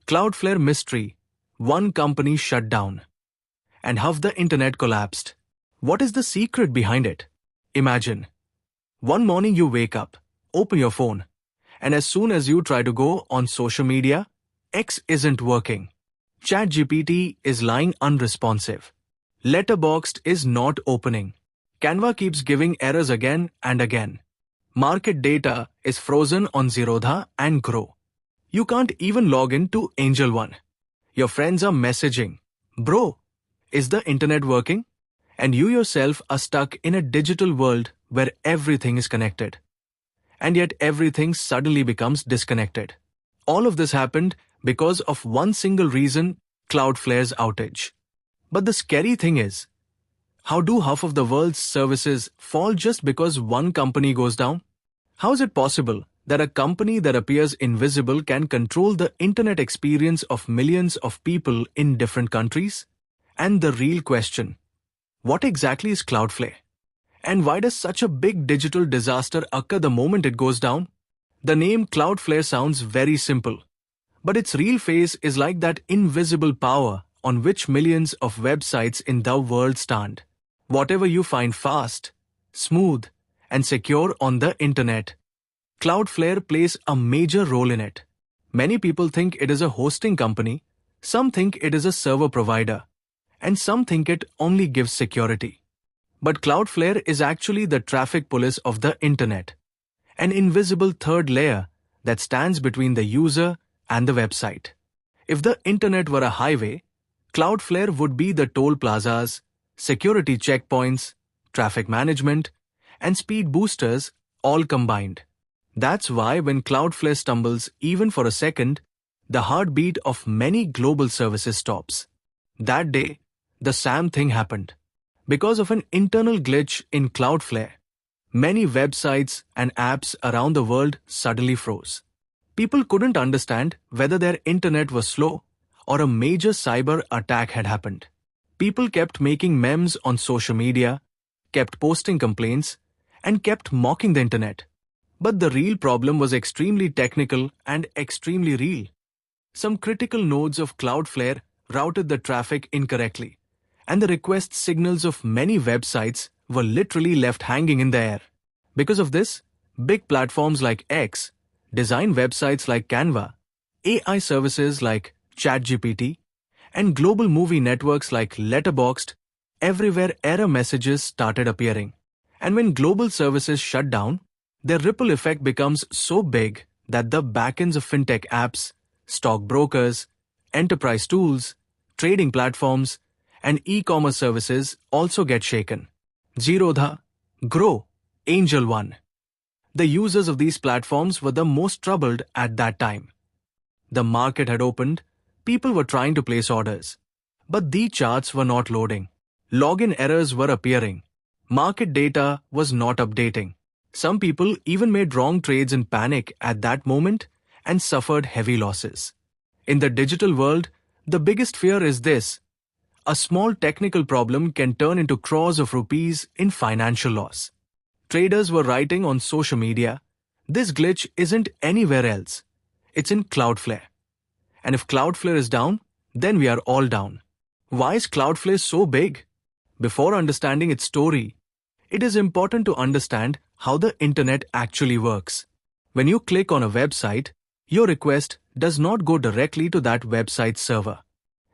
Cloudflare Mystery, one company shut down. And how the internet collapsed. What is the secret behind it? Imagine. One morning you wake up, open your phone, and as soon as you try to go on social media, X isn't working. ChatGPT is lying unresponsive. Letterboxd is not opening. Canva keeps giving errors again and again. Market data is frozen on 𝐮𝐩𝐿𝐴 and 𝐿𝐴. You can't even log in to 𝐮𝐩𝐿1. Your friends are messaging, "Bro, is the internet working?" And you yourself are stuck in a digital world where everything is connected. And yet everything suddenly becomes disconnected. All of this happened because of one single reason, Cloudflare's outage. But the scary thing is, how do half of the world's services fall just because one company goes down? How is it possible that a company that appears invisible can control the internet experience of millions of people in different countries? And the real question, what exactly is Cloudflare? And why does such a big digital disaster occur the moment it goes down? The name Cloudflare sounds very simple, but its real face is like that invisible power on which millions of websites in the world stand. Whatever you find fast, smooth, and secure on the internet, Cloudflare plays a major role in it. Many people think it is a hosting company, some think it is a server provider, and some think it only gives security. But Cloudflare is actually the traffic police of the internet, an invisible third layer that stands between the user and the website. If the internet were a highway, Cloudflare would be the toll plazas, security checkpoints, traffic management, and speed boosters all combined. That's why when Cloudflare stumbles even for a second, the heartbeat of many global services stops. That day, the same thing happened. Because of an internal glitch in Cloudflare, many websites and apps around the world suddenly froze. People couldn't understand whether their internet was slow or a major cyber attack had happened. People kept making memes on social media, kept posting complaints, and kept mocking the internet. But the real problem was extremely technical and extremely real. Some critical nodes of Cloudflare routed the traffic incorrectly, and the request signals of many websites were literally left hanging in the air. Because of this, big platforms like X, design websites like Canva, AI services like ChatGPT, and global movie networks like Letterboxd, everywhere error messages started appearing. And when global services shut down, their ripple effect becomes so big that the backends of fintech apps, stockbrokers, enterprise tools, trading platforms, and e-commerce services also get shaken. 𝐮𝐻𝐿𝐴, 𝐿𝐴, 𝐮𝐻𝐿1. The users of these platforms were the most troubled at that time. The market had opened, people were trying to place orders, but the charts were not loading. Login errors were appearing. Market data was not updating. Some people even made wrong trades in panic at that moment and suffered heavy losses. In the digital world, the biggest fear is this: a small technical problem can turn into crores of rupees in financial loss. Traders were writing on social media, "This glitch isn't anywhere else. It's in Cloudflare. And if Cloudflare is down, then we are all down." Why is Cloudflare so big? Before understanding its story, it is important to understand how the internet actually works. When you click on a website, your request does not go directly to that website's server.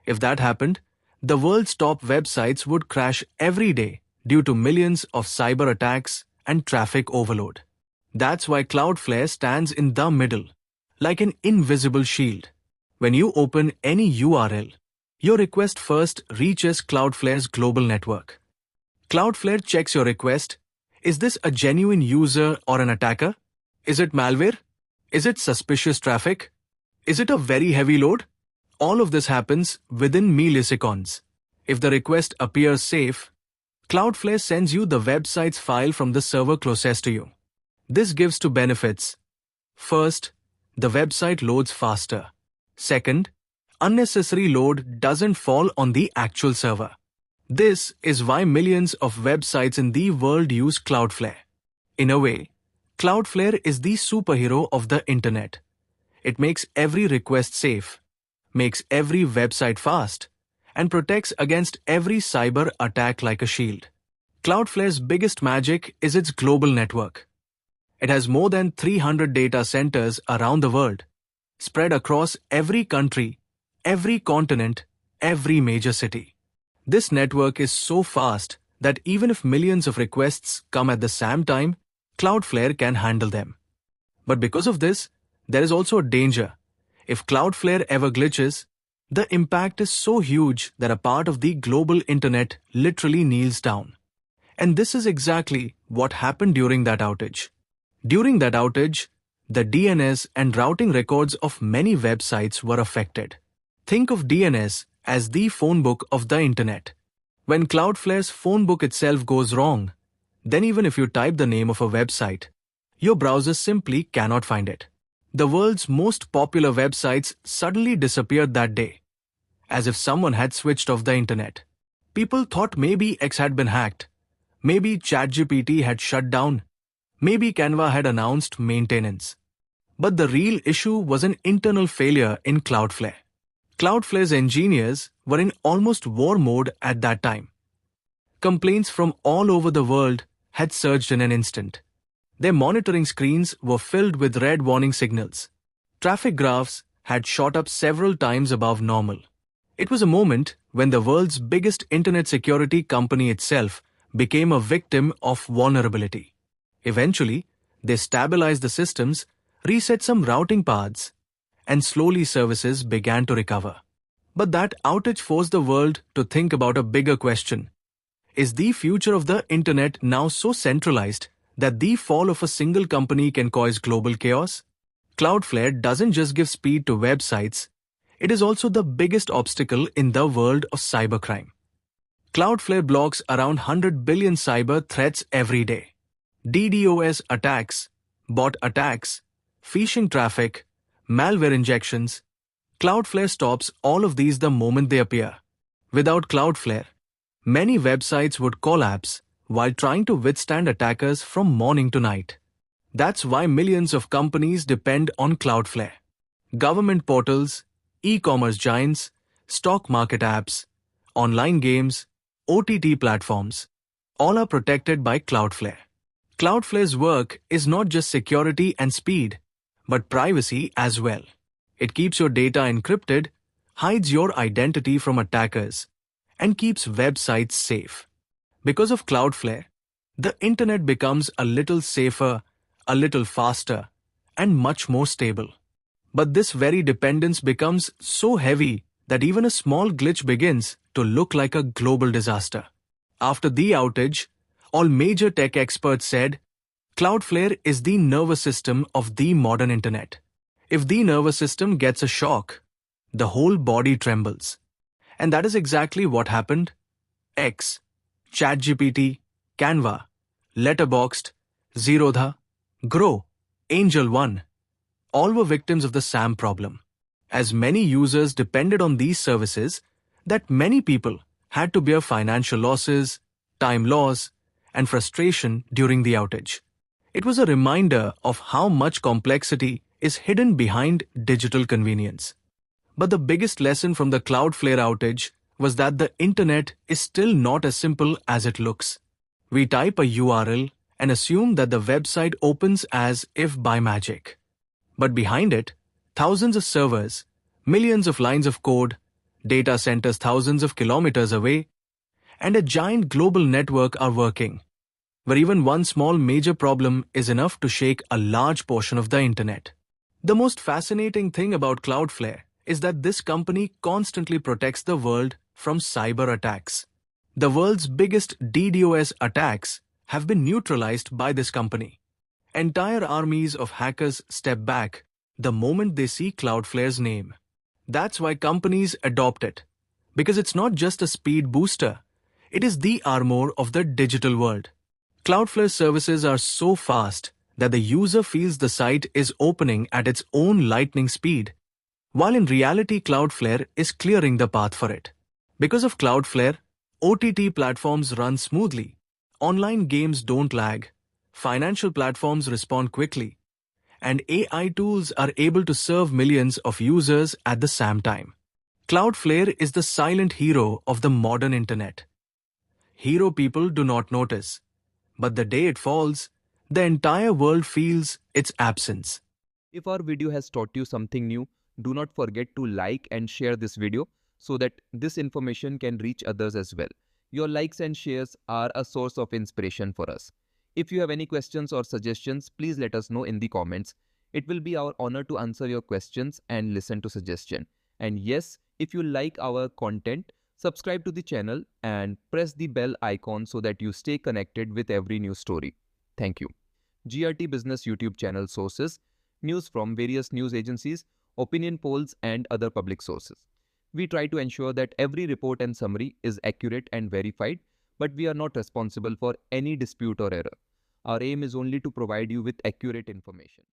If that happened, the world's top websites would crash every day due to millions of cyber attacks and traffic overload. That's why Cloudflare stands in the middle, like an invisible shield. When you open any URL, your request first reaches Cloudflare's global network. Cloudflare checks your request. Is this a genuine user or an attacker? Is it malware? Is it suspicious traffic? Is it a very heavy load? All of this happens within milliseconds. If the request appears safe, Cloudflare sends you the website's file from the server closest to you. This gives two benefits. First, the website loads faster. Second, unnecessary load doesn't fall on the actual server. This is why millions of websites in the world use Cloudflare. In a way, Cloudflare is the superhero of the internet. It makes every request safe, makes every website fast, and protects against every cyber attack like a shield. Cloudflare's biggest magic is its global network. It has more than 300 data centers around the world, spread across every country, every continent, every major city. This network is so fast that even if millions of requests come at the same time, Cloudflare can handle them. But because of this, there is also a danger. If Cloudflare ever glitches, the impact is so huge that a part of the global internet literally kneels down. And this is exactly what happened during that outage. During that outage, the DNS and routing records of many websites were affected. Think of DNS as the phone book of the internet. When Cloudflare's phone book itself goes wrong, then even if you type the name of a website, your browser simply cannot find it. The world's most popular websites suddenly disappeared that day, as if someone had switched off the internet. People thought maybe X had been hacked, maybe ChatGPT had shut down, maybe Canva had announced maintenance. But the real issue was an internal failure in Cloudflare. Cloudflare's engineers were in almost war mode at that time. Complaints from all over the world had surged in an instant. Their monitoring screens were filled with red warning signals. Traffic graphs had shot up several times above normal. It was a moment when the world's biggest internet security company itself became a victim of vulnerability. Eventually, they stabilized the systems, reset some routing paths, and slowly services began to recover. But that outage forced the world to think about a bigger question. Is the future of the internet now so centralized that the fall of a single company can cause global chaos? Cloudflare doesn't just give speed to websites, it is also the biggest obstacle in the world of cybercrime. Cloudflare blocks around 100 billion cyber threats every day. DDoS attacks, bot attacks, phishing traffic, malware injections. Cloudflare stops all of these the moment they appear. Without Cloudflare, many websites would collapse while trying to withstand attackers from morning to night. That's why millions of companies depend on Cloudflare. Government portals, e-commerce giants, stock market apps, online games, OTT platforms, all are protected by Cloudflare. Cloudflare's work is not just security and speed, but privacy as well. It keeps your data encrypted, hides your identity from attackers, and keeps websites safe. Because of Cloudflare, the internet becomes a little safer, a little faster, and much more stable. But this very dependence becomes so heavy that even a small glitch begins to look like a global disaster. After the outage, all major tech experts said, Cloudflare is the nervous system of the modern internet. If the nervous system gets a shock, the whole body trembles. And that is exactly what happened. X, ChatGPT, Canva, Letterboxd, 𝐮𝐸𝐿𝐻𝐼, Angel One, all were victims of the same problem. As many users depended on these services, that many people had to bear financial losses, time loss, and frustration during the outage. It was a reminder of how much complexity is hidden behind digital convenience. But the biggest lesson from the Cloudflare outage was that the internet is still not as simple as it looks. We type a URL and assume that the website opens as if by magic. But behind it, thousands of servers, millions of lines of code, data centers thousands of kilometers away, and a giant global network are working, where even one small major problem is enough to shake a large portion of the internet. The most fascinating thing about Cloudflare is that this company constantly protects the world from cyber attacks. The world's biggest DDoS attacks have been neutralized by this company. Entire armies of hackers step back the moment they see Cloudflare's name. That's why companies adopt it, because it's not just a speed booster, it is the armor of the digital world. Cloudflare services are so fast that the user feels the site is opening at its own lightning speed, while in reality Cloudflare is clearing the path for it. Because of Cloudflare, OTT platforms run smoothly, online games don't lag, financial platforms respond quickly, and AI tools are able to serve millions of users at the same time. Cloudflare is the silent hero of the modern internet. Hero people do not notice, but the day it falls, the entire world feels its absence. If our video has taught you something new, do not forget to like and share this video so that this information can reach others as well. Your likes and shares are a source of inspiration for us. If you have any questions or suggestions, please let us know in the comments. It will be our honor to answer your questions and listen to suggestions. And yes, if you like our content, subscribe to the channel and press the bell icon so that you stay connected with every new story. Thank you. GRT Business YouTube channel sources: news from various news agencies, opinion polls, and other public sources. We try to ensure that every report and summary is accurate and verified, but we are not responsible for any dispute or error. Our aim is only to provide you with accurate information.